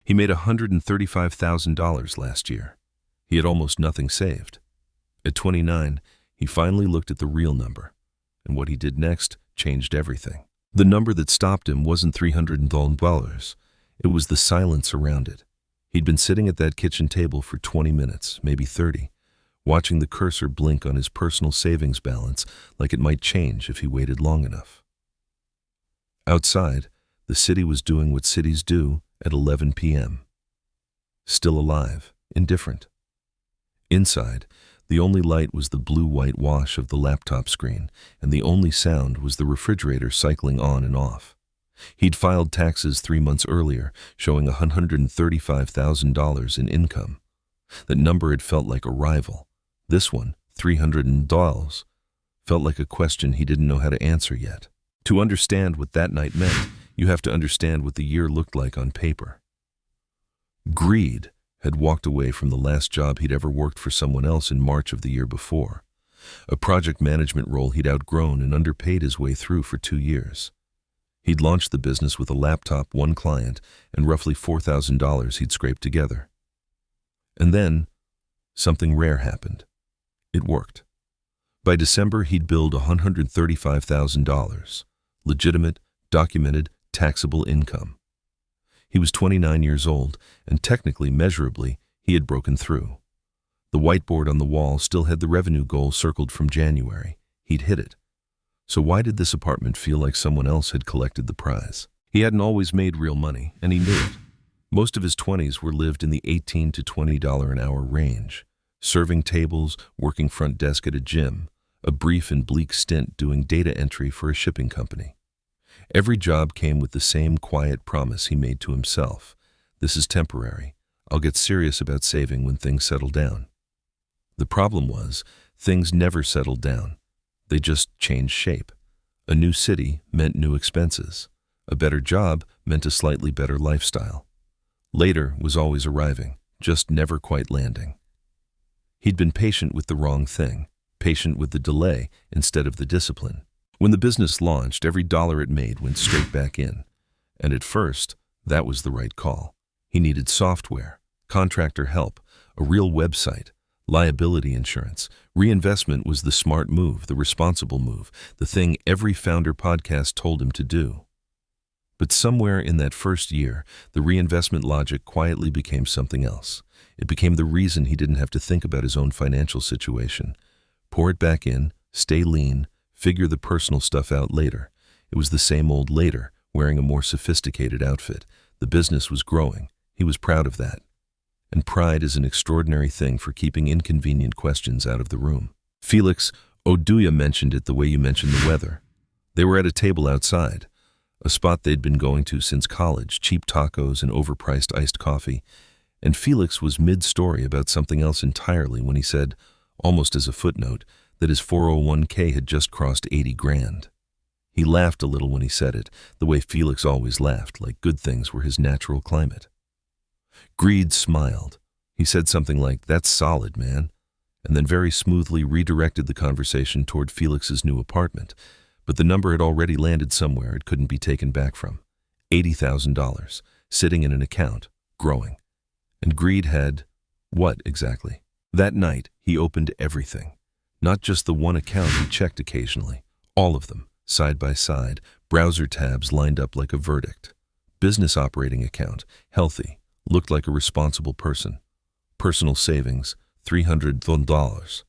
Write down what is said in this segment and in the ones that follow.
He made $135,000 last year. He had almost nothing saved. At 29, he finally looked at the real number, and what he did next changed everything. The number that stopped him wasn't $300. It was the silence around it. He'd been sitting at that kitchen table for 20 minutes, maybe 30, watching the cursor blink on his personal savings balance like it might change if he waited long enough. Outside, the city was doing what cities do at 11 p.m. Still alive, indifferent. Inside, the only light was the blue-white wash of the laptop screen, and the only sound was the refrigerator cycling on and off. He'd filed taxes 3 months earlier, showing $135,000 in income. That number had felt like a rival. This one, $300, felt like a question he didn't know how to answer yet. To understand what that night meant, you have to understand what the year looked like on paper. Greed had walked away from the last job he'd ever worked for someone else in March of the year before, a project management role he'd outgrown and underpaid his way through for 2 years. He'd launched the business with a laptop, one client, and roughly $4,000 he'd scraped together. And then, something rare happened. It worked. By December, he'd billed $135,000, legitimate, documented, taxable income. He was 29 years old, and technically, measurably, he had broken through. The whiteboard on the wall still had the revenue goal circled from January. He'd hit it. So why did this apartment feel like someone else had collected the prize? He hadn't always made real money, and he knew it. Most of his 20s were lived in the $18 to $20 an hour range, serving tables, working front desk at a gym, a brief and bleak stint doing data entry for a shipping company. Every job came with the same quiet promise he made to himself. This is temporary. I'll get serious about saving when things settle down. The problem was, things never settled down. They just changed shape. A new city meant new expenses. A better job meant a slightly better lifestyle. Later was always arriving, just never quite landing. He'd been patient with the wrong thing, patient with the delay instead of the discipline. When the business launched, every dollar it made went straight back in. And at first, that was the right call. He needed software, contractor help, a real website, liability insurance. Reinvestment was the smart move, the responsible move, the thing every founder podcast told him to do. But somewhere in that first year, the reinvestment logic quietly became something else. It became the reason he didn't have to think about his own financial situation. Pour it back in, stay lean, figure the personal stuff out later. It was the same old later, wearing a more sophisticated outfit. The business was growing. He was proud of that. And pride is an extraordinary thing for keeping inconvenient questions out of the room. Felix Oduya mentioned it the way you mentioned the weather. They were at a table outside, a spot they'd been going to since college, cheap tacos and overpriced iced coffee, and Felix was mid-story about something else entirely when he said, almost as a footnote, that his 401k had just crossed 80 grand. He laughed a little when he said it, the way Felix always laughed, like good things were his natural climate. Greed smiled. He said something like, "That's solid, man," and then very smoothly redirected the conversation toward Felix's new apartment. But the number had already landed somewhere it couldn't be taken back from. $80,000, sitting in an account, growing. And Greed had, what exactly? That night, he opened everything. Not just the one account he checked occasionally, all of them, side by side, browser tabs lined up like a verdict. Business operating account, healthy, looked like a responsible person. Personal savings, $300.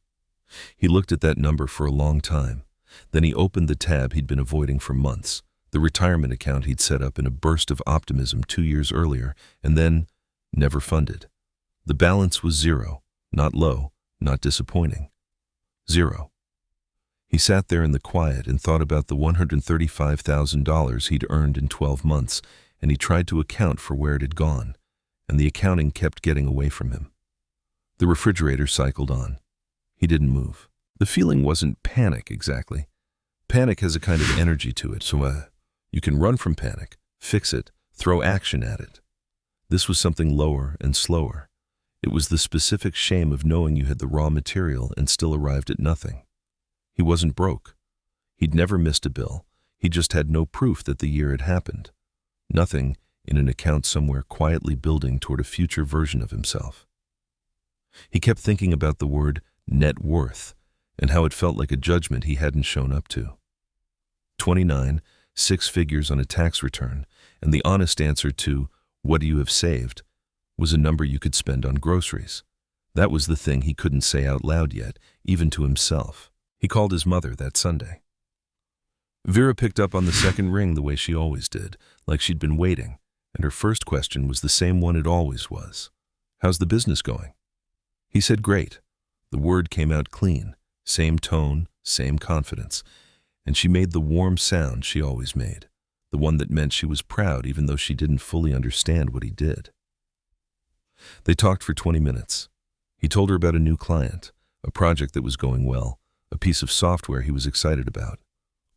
He looked at that number for a long time. Then he opened the tab he'd been avoiding for months, the retirement account he'd set up in a burst of optimism 2 years earlier, and then never funded. The balance was zero, not low, not disappointing. Zero. He sat there in the quiet and thought about the $135,000 he'd earned in 12 months, and he tried to account for where it had gone, and the accounting kept getting away from him. The refrigerator cycled on. He didn't move. The feeling wasn't panic exactly. Panic has a kind of energy to it, so you can run from panic, fix it, throw action at it. This was something lower and slower. It was the specific shame of knowing you had the raw material and still arrived at nothing. He wasn't broke. He'd never missed a bill. He just had no proof that the year had happened. Nothing in an account somewhere quietly building toward a future version of himself. He kept thinking about the word net worth and how it felt like a judgment he hadn't shown up to. 29, 6 figures on a tax return, and the honest answer to, "What do you have saved?" was a number you could spend on groceries. That was the thing he couldn't say out loud yet, even to himself. He called his mother that Sunday. Vera picked up on the second ring the way she always did, like she'd been waiting, and her first question was the same one it always was. "How's the business going?" He said, "Great." The word came out clean, same tone, same confidence, and she made the warm sound she always made, the one that meant she was proud even though she didn't fully understand what he did. They talked for 20 minutes. He told her about a new client, a project that was going well, a piece of software he was excited about.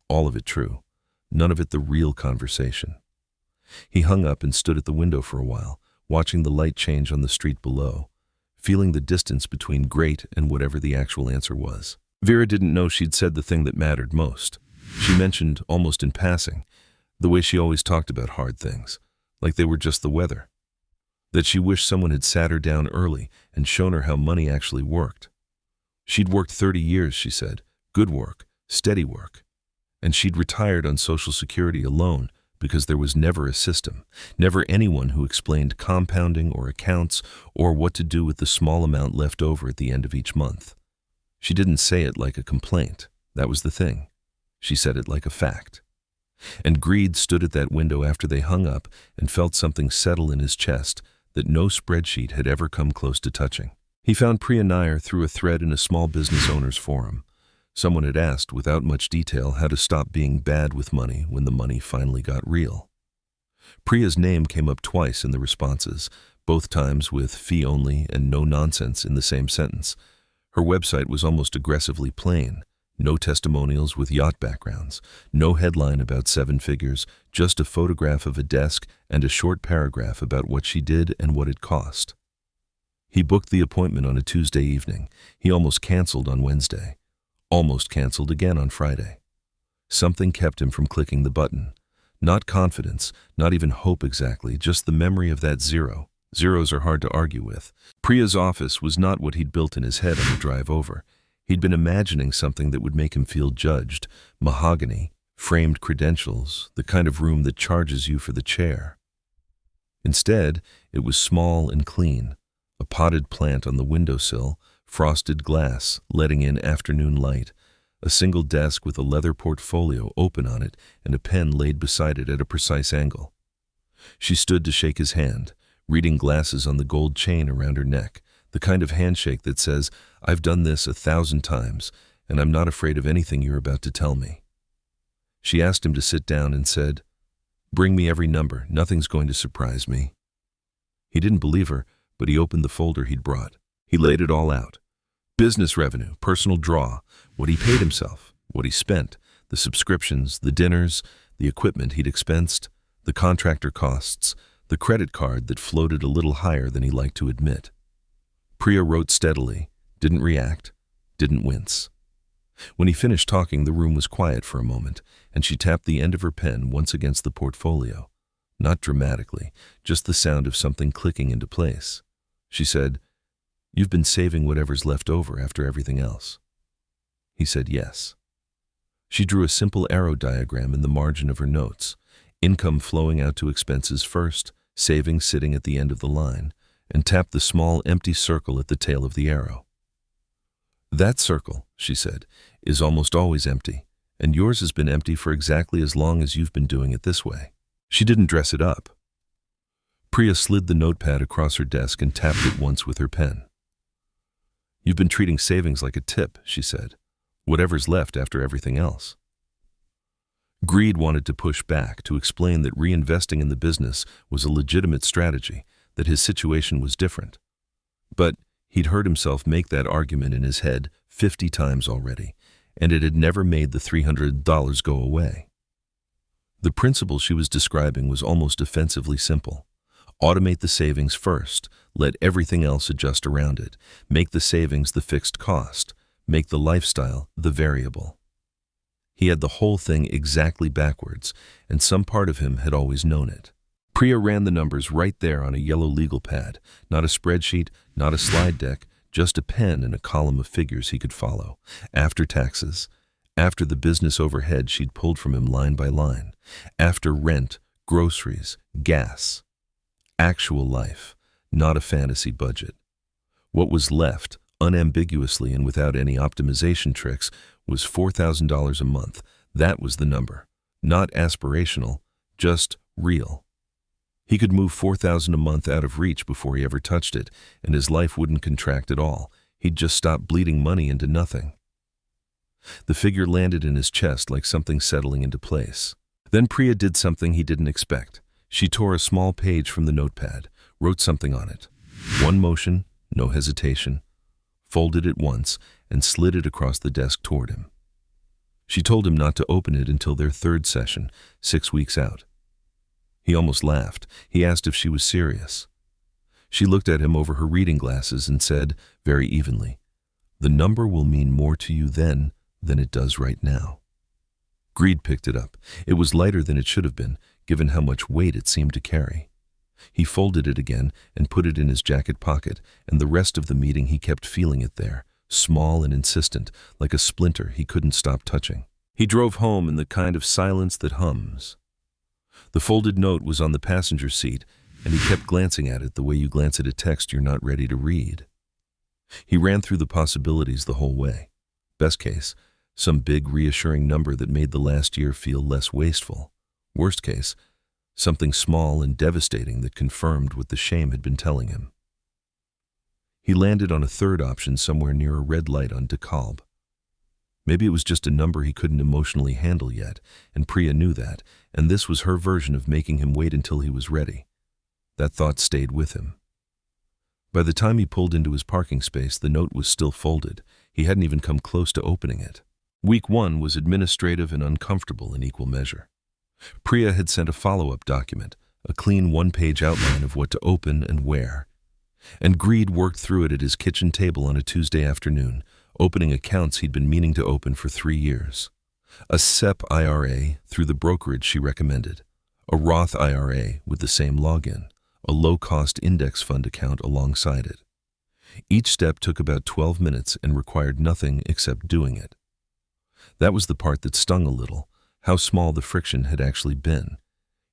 All of it true, none of it the real conversation. He hung up and stood at the window for a while, watching the light change on the street below, feeling the distance between great and whatever the actual answer was. Vera didn't know she'd said the thing that mattered most. She mentioned, almost in passing, the way she always talked about hard things, like they were just the weather. That she wished someone had sat her down early and shown her how money actually worked. She'd worked 30 years, she said, good work, steady work. And she'd retired on Social Security alone because there was never a system, never anyone who explained compounding or accounts or what to do with the small amount left over at the end of each month. She didn't say it like a complaint. That was the thing. She said it like a fact. And Greed stood at that window after they hung up and felt something settle in his chest that no spreadsheet had ever come close to touching. He found Priya Nair through a thread in a small business owners forum. Someone had asked, without much detail, how to stop being bad with money when the money finally got real. Priya's name came up twice in the responses, both times with fee only and no nonsense in the same sentence. Her website was almost aggressively plain. No testimonials with yacht backgrounds, no headline about 7 figures, just a photograph of a desk and a short paragraph about what she did and what it cost. He booked the appointment on a Tuesday evening. He almost canceled on Wednesday. Almost canceled again on Friday. Something kept him from clicking the button. Not confidence, not even hope exactly, just the memory of that zero. Zeros are hard to argue with. Priya's office was not what he'd built in his head on the drive over. He'd been imagining something that would make him feel judged, mahogany, framed credentials, the kind of room that charges you for the chair. Instead, it was small and clean, a potted plant on the windowsill, frosted glass letting in afternoon light, a single desk with a leather portfolio open on it and a pen laid beside it at a precise angle. She stood to shake his hand, reading glasses on the gold chain around her neck, the kind of handshake that says, "I've done this 1,000 times, and I'm not afraid of anything you're about to tell me." She asked him to sit down and said, "Bring me every number, nothing's going to surprise me." He didn't believe her, but he opened the folder he'd brought. He laid it all out. Business revenue, personal draw, what he paid himself, what he spent, the subscriptions, the dinners, the equipment he'd expensed, the contractor costs, the credit card that floated a little higher than he liked to admit. Priya wrote steadily, didn't react, didn't wince. When he finished talking, the room was quiet for a moment, and she tapped the end of her pen once against the portfolio. Not dramatically, just the sound of something clicking into place. She said, "You've been saving whatever's left over after everything else." He said yes. She drew a simple arrow diagram in the margin of her notes, income flowing out to expenses first, savings sitting at the end of the line, and tapped the small empty circle at the tail of the arrow. "That circle," she said, "is almost always empty, and yours has been empty for exactly as long as you've been doing it this way." She didn't dress it up. Priya slid the notepad across her desk and tapped it once with her pen. "You've been treating savings like a tip," she said. "Whatever's left after everything else." Greed wanted to push back, to explain that reinvesting in the business was a legitimate strategy, that his situation was different. But he'd heard himself make that argument in his head 50 times already, and it had never made the $300 go away. The principle she was describing was almost offensively simple. Automate the savings first, let everything else adjust around it, make the savings the fixed cost, make the lifestyle the variable. He had the whole thing exactly backwards, and some part of him had always known it. Priya ran the numbers right there on a yellow legal pad, not a spreadsheet, not a slide deck, just a pen and a column of figures he could follow. After taxes, after the business overhead she'd pulled from him line by line, after rent, groceries, gas. Actual life, not a fantasy budget. What was left, unambiguously and without any optimization tricks, was $4,000 a month. That was the number. Not aspirational, just real. He could move $4,000 a month out of reach before he ever touched it, and his life wouldn't contract at all. He'd just stop bleeding money into nothing. The figure landed in his chest like something settling into place. Then Priya did something he didn't expect. She tore a small page from the notepad, wrote something on it. One motion, no hesitation, folded it once, and slid it across the desk toward him. She told him not to open it until their third session, 6 weeks out. He almost laughed. He asked if she was serious. She looked at him over her reading glasses and said, very evenly, "The number will mean more to you then than it does right now." Greed picked it up. It was lighter than it should have been, given how much weight it seemed to carry. He folded it again and put it in his jacket pocket, and the rest of the meeting he kept feeling it there, small and insistent, like a splinter he couldn't stop touching. He drove home in the kind of silence that hums. The folded note was on the passenger seat, and he kept glancing at it the way you glance at a text you're not ready to read. He ran through the possibilities the whole way. Best case, some big reassuring number that made the last year feel less wasteful. Worst case, something small and devastating that confirmed what the shame had been telling him. He landed on a third option somewhere near a red light on DeKalb. Maybe it was just a number he couldn't emotionally handle yet, and Priya knew that, and this was her version of making him wait until he was ready. That thought stayed with him. By the time he pulled into his parking space, the note was still folded. He hadn't even come close to opening it. Week 1 was administrative and uncomfortable in equal measure. Priya had sent a follow-up document, a clean one-page outline of what to open and where. And Greed worked through it at his kitchen table on a Tuesday afternoon, opening accounts he'd been meaning to open for 3 years. A SEP-IRA through the brokerage she recommended, a Roth IRA with the same login, a low-cost index fund account alongside it. Each step took about 12 minutes and required nothing except doing it. That was the part that stung a little, how small the friction had actually been.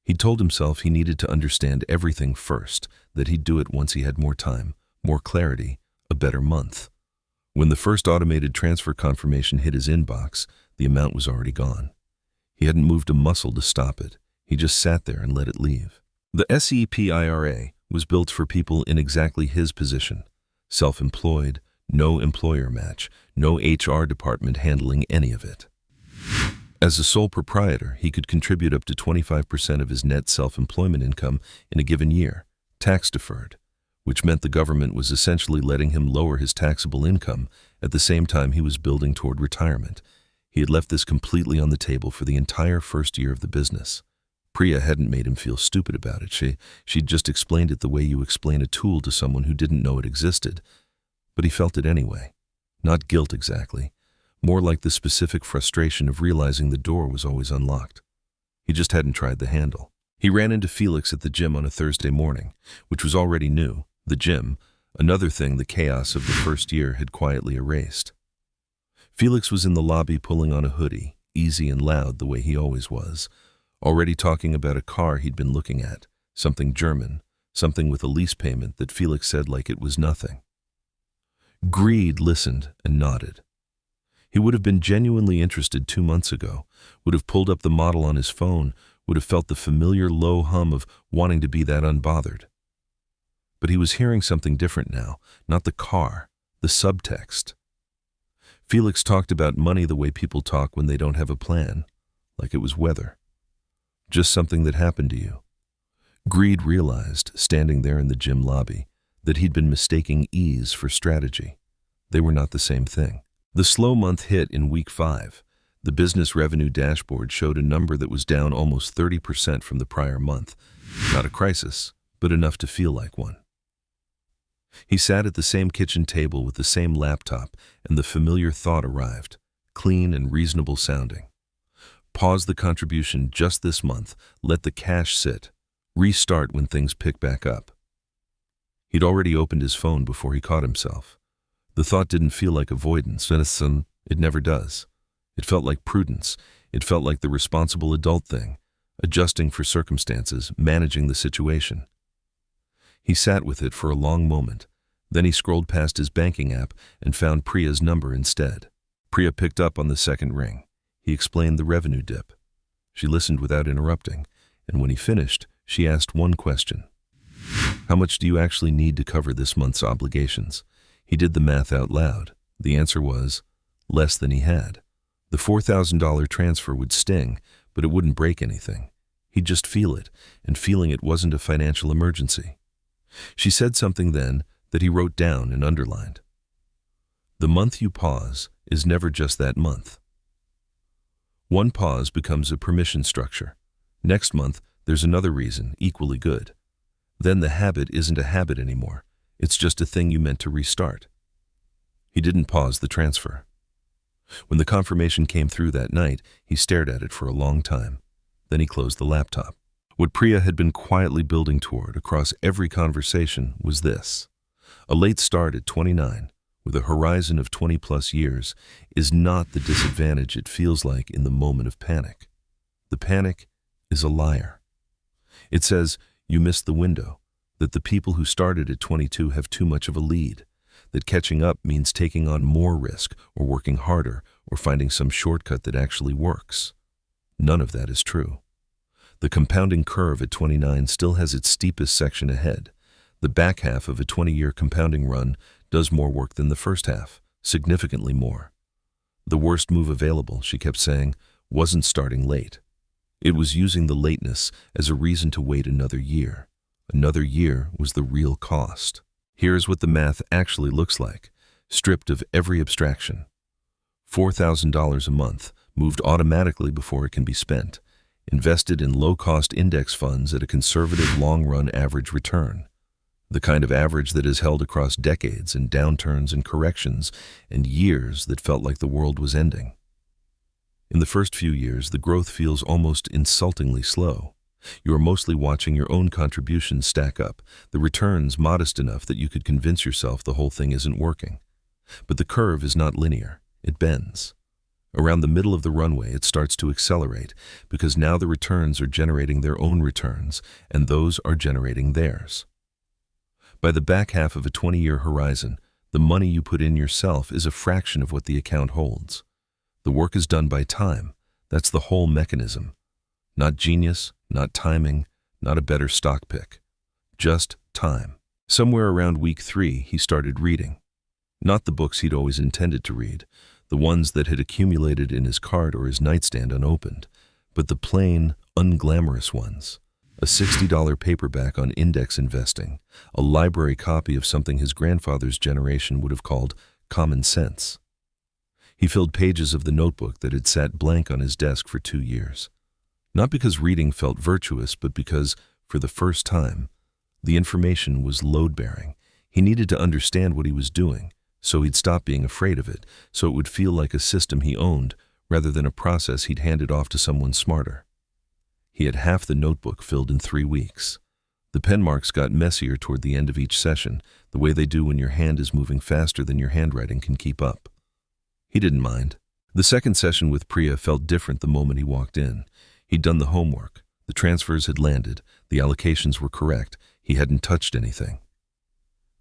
He told himself he needed to understand everything first, that he'd do it once he had more time, more clarity, a better month. When the first automated transfer confirmation hit his inbox, the amount was already gone. He hadn't moved a muscle to stop it. He just sat there and let it leave. The SEP-IRA was built for people in exactly his position. Self-employed, no employer match, no HR department handling any of it. As a sole proprietor, he could contribute up to 25% of his net self-employment income in a given year, tax-deferred, which meant the government was essentially letting him lower his taxable income at the same time he was building toward retirement. He had left this completely on the table for the entire first year of the business. Priya hadn't made him feel stupid about it. She'd just explained it the way you explain a tool to someone who didn't know it existed. But he felt it anyway. Not guilt exactly. More like the specific frustration of realizing the door was always unlocked. He just hadn't tried the handle. He ran into Felix at the gym on a Thursday morning, which was already new. The gym, another thing the chaos of the first year had quietly erased. Felix was in the lobby pulling on a hoodie, easy and loud the way he always was, already talking about a car he'd been looking at, something German, something with a lease payment that Felix said like it was nothing. Greed listened and nodded. He would have been genuinely interested 2 months ago, would have pulled up the model on his phone, would have felt the familiar low hum of wanting to be that unbothered. But he was hearing something different now, not the car, the subtext. Felix talked about money the way people talk when they don't have a plan, like it was weather. Just something that happened to you. Greed realized, standing there in the gym lobby, that he'd been mistaking ease for strategy. They were not the same thing. The slow month hit in week 5. The business revenue dashboard showed a number that was down almost 30% from the prior month. Not a crisis, but enough to feel like one. He sat at the same kitchen table with the same laptop, and the familiar thought arrived, clean and reasonable sounding. Pause the contribution just this month, let the cash sit. Restart when things pick back up. He'd already opened his phone before he caught himself. The thought didn't feel like avoidance. It never does. It felt like prudence. It felt like the responsible adult thing, adjusting for circumstances, managing the situation. He sat with it for a long moment. Then he scrolled past his banking app and found Priya's number instead. Priya picked up on the second ring. He explained the revenue dip. She listened without interrupting, and when he finished, she asked one question. How much do you actually need to cover this month's obligations? He did the math out loud. The answer was less than he had. The $4,000 transfer would sting, but it wouldn't break anything. He'd just feel it, and feeling it wasn't a financial emergency. She said something then that he wrote down and underlined. The month you pause is never just that month. One pause becomes a permission structure. Next month, there's another reason, equally good. Then the habit isn't a habit anymore. It's just a thing you meant to restart. He didn't pause the transfer. When the confirmation came through that night, he stared at it for a long time. Then he closed the laptop. What Priya had been quietly building toward across every conversation was this. A late start at 29, with a horizon of 20-plus years, is not the disadvantage it feels like in the moment of panic. The panic is a liar. It says you missed the window, that the people who started at 22 have too much of a lead, that catching up means taking on more risk or working harder or finding some shortcut that actually works. None of that is true. The compounding curve at 29 still has its steepest section ahead. The back half of a 20-year compounding run does more work than the first half, significantly more. The worst move available, she kept saying, wasn't starting late. It was using the lateness as a reason to wait another year. Another year was the real cost. Here's what the math actually looks like, stripped of every abstraction. $4,000 a month, moved automatically before it can be spent, invested in low-cost index funds at a conservative long-run average return. The kind of average that is held across decades and downturns and corrections and years that felt like the world was ending. In the first few years, the growth feels almost insultingly slow. You are mostly watching your own contributions stack up, the returns modest enough that you could convince yourself the whole thing isn't working. But the curve is not linear. It bends. Around the middle of the runway, it starts to accelerate because now the returns are generating their own returns, and those are generating theirs. By the back half of a 20-year horizon, the money you put in yourself is a fraction of what the account holds. The work is done by time. That's the whole mechanism. Not genius, not timing, not a better stock pick. Just time. Somewhere around week 3, he started reading. Not the books he'd always intended to read, the ones that had accumulated in his cart or his nightstand unopened, but the plain, unglamorous ones. A $60 paperback on index investing, a library copy of something his grandfather's generation would have called common sense. He filled pages of the notebook that had sat blank on his desk for 2 years. Not because reading felt virtuous, but because, for the first time, the information was load-bearing. He needed to understand what he was doing, so he'd stop being afraid of it, so it would feel like a system he owned, rather than a process he'd handed off to someone smarter. He had half the notebook filled in 3 weeks. The pen marks got messier toward the end of each session, the way they do when your hand is moving faster than your handwriting can keep up. He didn't mind. The second session with Priya felt different the moment he walked in. He'd done the homework. The transfers had landed. The allocations were correct. He hadn't touched anything.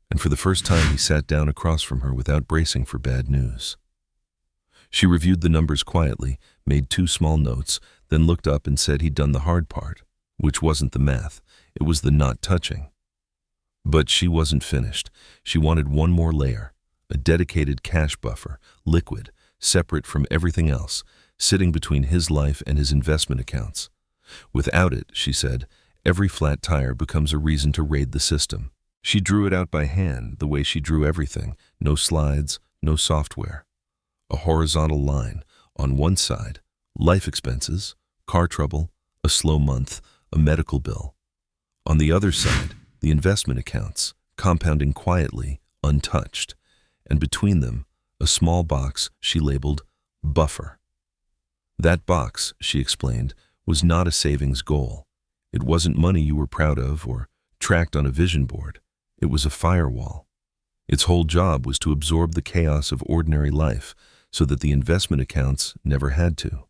And for the first time, he sat down across from her without bracing for bad news. She reviewed the numbers quietly, made 2 small notes, then looked up and said he'd done the hard part, which wasn't the math, it was the not touching. But she wasn't finished. She wanted one more layer, a dedicated cash buffer, liquid, separate from everything else, sitting between his life and his investment accounts. Without it, she said, every flat tire becomes a reason to raid the system. She drew it out by hand, the way she drew everything, no slides, no software. A horizontal line, on one side, life expenses, car trouble, a slow month, a medical bill. On the other side, the investment accounts, compounding quietly, untouched. And between them, a small box she labeled buffer. That box, she explained, was not a savings goal. It wasn't money you were proud of or tracked on a vision board. It was a firewall. Its whole job was to absorb the chaos of ordinary life so that the investment accounts never had to.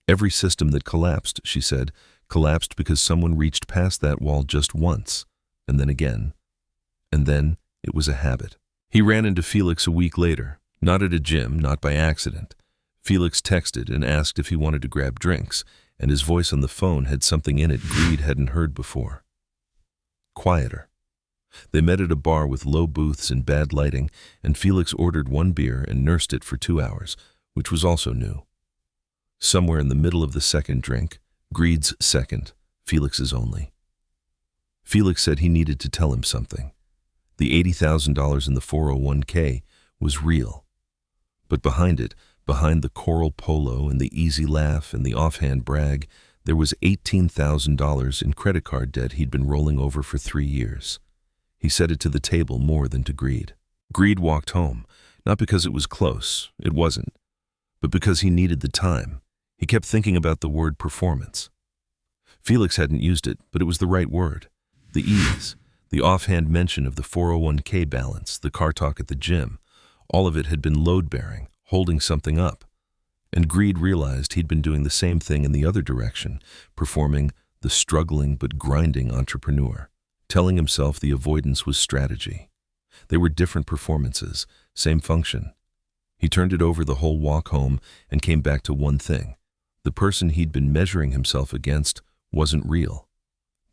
Every system that collapsed, she said, collapsed because someone reached past that wall just once, and then again. And then it was a habit. He ran into Felix a week later, not at a gym, not by accident. Felix texted and asked if he wanted to grab drinks, and his voice on the phone had something in it Greed hadn't heard before. Quieter. They met at a bar with low booths and bad lighting, and Felix ordered one beer and nursed it for 2 hours, which was also new. Somewhere in the middle of the second drink, Greed's second, Felix's only. Felix said he needed to tell him something. The $80,000 in the 401k was real. But behind it, behind the coral polo and the easy laugh and the offhand brag, there was $18,000 in credit card debt he'd been rolling over for 3 years. He set it to the table more than to Greed. Greed walked home, not because it was close, it wasn't, but because he needed the time. He kept thinking about the word performance. Felix hadn't used it, but it was the right word. The ease, the offhand mention of the 401k balance, the car talk at the gym, all of it had been load-bearing, holding something up. And Greed realized he'd been doing the same thing in the other direction, performing the struggling but grinding entrepreneur, telling himself the avoidance was strategy. They were different performances, same function. He turned it over the whole walk home and came back to one thing. The person he'd been measuring himself against wasn't real.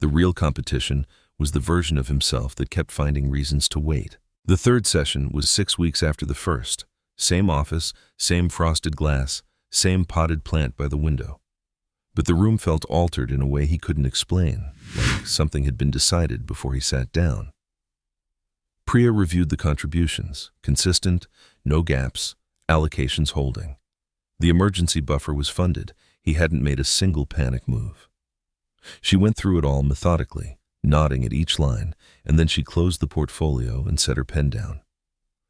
The real competition was the version of himself that kept finding reasons to wait. The third session was 6 weeks after the first. Same office, same frosted glass, same potted plant by the window. But the room felt altered in a way he couldn't explain, like something had been decided before he sat down. Priya reviewed the contributions, consistent, no gaps, allocations holding. The emergency buffer was funded. He hadn't made a single panic move. She went through it all methodically, nodding at each line, and then she closed the portfolio and set her pen down.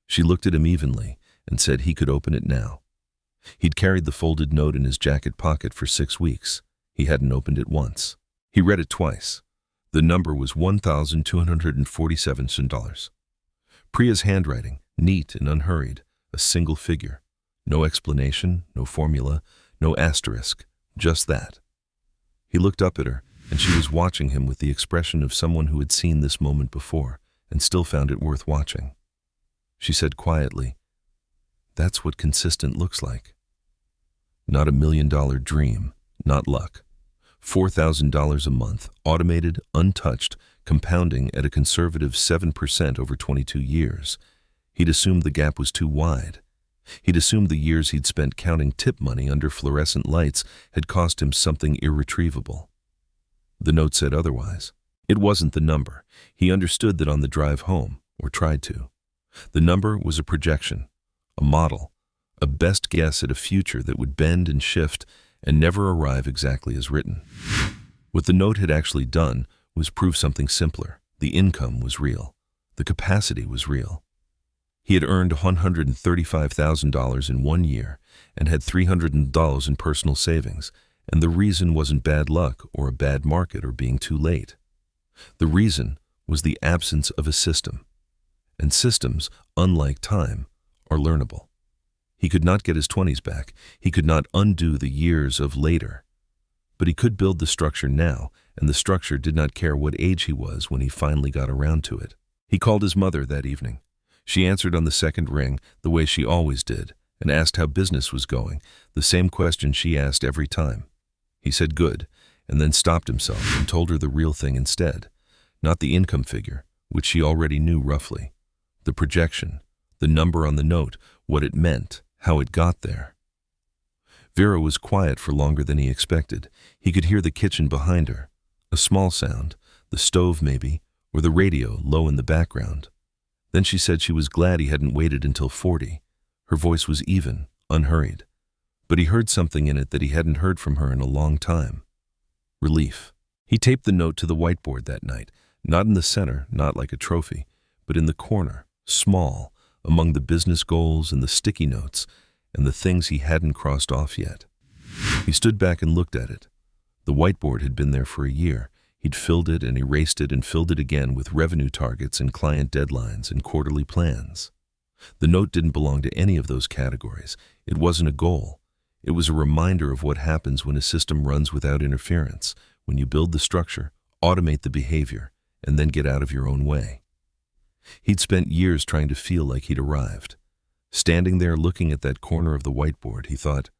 She looked at him evenly and said he could open it now. He'd carried the folded note in his jacket pocket for 6 weeks. He hadn't opened it once. He read it twice. The number was $1,247. Priya's handwriting, neat and unhurried, a single figure. No explanation, no formula, no asterisk, just that. He looked up at her, and she was watching him with the expression of someone who had seen this moment before and still found it worth watching. She said quietly, "That's what consistent looks like." Not a $1 million dream, not luck. $4,000 a month, automated, untouched, compounding at a conservative 7% over 22 years. He'd assumed the gap was too wide. He'd assumed the years he'd spent counting tip money under fluorescent lights had cost him something irretrievable. The note said otherwise. It wasn't the number. He understood that on the drive home, or tried to. The number was a projection, a model, a best guess at a future that would bend and shift and never arrive exactly as written. What the note had actually done was prove something simpler. The income was real. The capacity was real. He had earned $135,000 in 1 year and had $300 in personal savings, and the reason wasn't bad luck or a bad market or being too late. The reason was the absence of a system. And systems, unlike time, are learnable. He could not get his 20s back. He could not undo the years of later. But he could build the structure now, and the structure did not care what age he was when he finally got around to it. He called his mother that evening. She answered on the second ring the way she always did and asked how business was going, the same question she asked every time. He said good, and then stopped himself and told her the real thing instead, not the income figure, which she already knew roughly, the projection, the number on the note, what it meant, how it got there. Vera was quiet for longer than he expected. He could hear the kitchen behind her, a small sound, the stove maybe, or the radio low in the background. Then she said she was glad he hadn't waited until 40. Her voice was even, unhurried. But he heard something in it that he hadn't heard from her in a long time. Relief. He taped the note to the whiteboard that night, not in the center, not like a trophy, but in the corner, small, among the business goals and the sticky notes and the things he hadn't crossed off yet. He stood back and looked at it. The whiteboard had been there for a year. He'd filled it and erased it and filled it again with revenue targets and client deadlines and quarterly plans. The note didn't belong to any of those categories. It wasn't a goal. It was a reminder of what happens when a system runs without interference, when you build the structure, automate the behavior, and then get out of your own way. He'd spent years trying to feel like he'd arrived. Standing there looking at that corner of the whiteboard, he thought,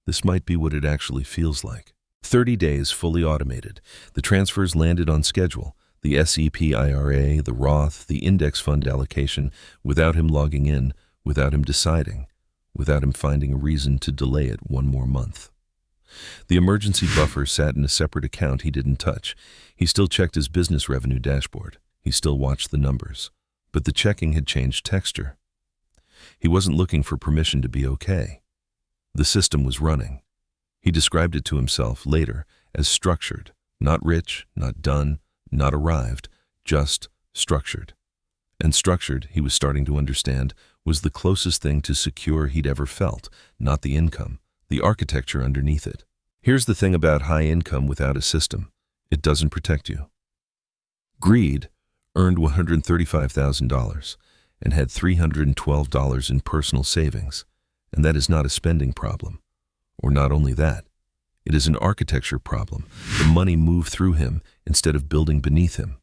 this might be what it actually feels like. 30 days fully automated. The transfers landed on schedule. The SEP-IRA, the Roth, the index fund allocation, without him logging in, without him deciding, without him finding a reason to delay it one more month. The emergency buffer sat in a separate account he didn't touch. He still checked his business revenue dashboard. He still watched the numbers. But the checking had changed texture. He wasn't looking for permission to be okay. The system was running. He described it to himself later as structured, not rich, not done, not arrived, just structured. And structured, he was starting to understand, was the closest thing to secure he'd ever felt, not the income, the architecture underneath it. Here's the thing about high income without a system. It doesn't protect you. Greed earned $135,000 and had $312 in personal savings, and that is not a spending problem. Or not only that, it is an architecture problem. The money moved through him instead of building beneath him.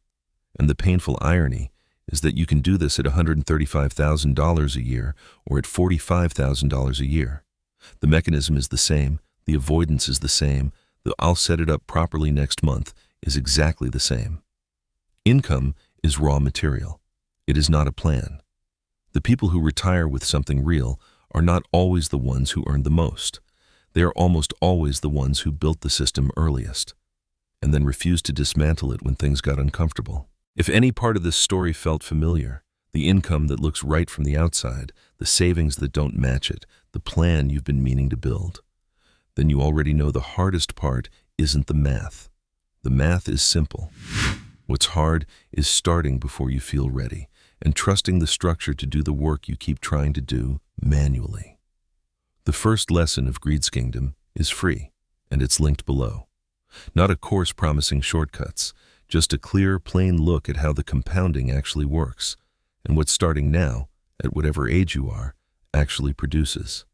And the painful irony is that you can do this at $135,000 a year or at $45,000 a year. The mechanism is the same, the avoidance is the same, the I'll set it up properly next month is exactly the same. Income is raw material. It is not a plan. The people who retire with something real are not always the ones who earn the most. They are almost always the ones who built the system earliest, and then refused to dismantle it when things got uncomfortable. If any part of this story felt familiar, the income that looks right from the outside, the savings that don't match it, the plan you've been meaning to build, then you already know the hardest part isn't the math. The math is simple. What's hard is starting before you feel ready and trusting the structure to do the work you keep trying to do manually. The first lesson of Greed's Kingdom is free, and it's linked below. Not a course promising shortcuts, just a clear, plain look at how the compounding actually works, and what starting now, at whatever age you are, actually produces.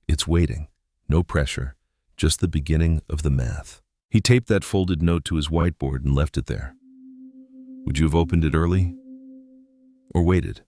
It's waiting, no pressure, just the beginning of the math. He taped that folded note to his whiteboard and left it there. Would you have opened it early? Or waited?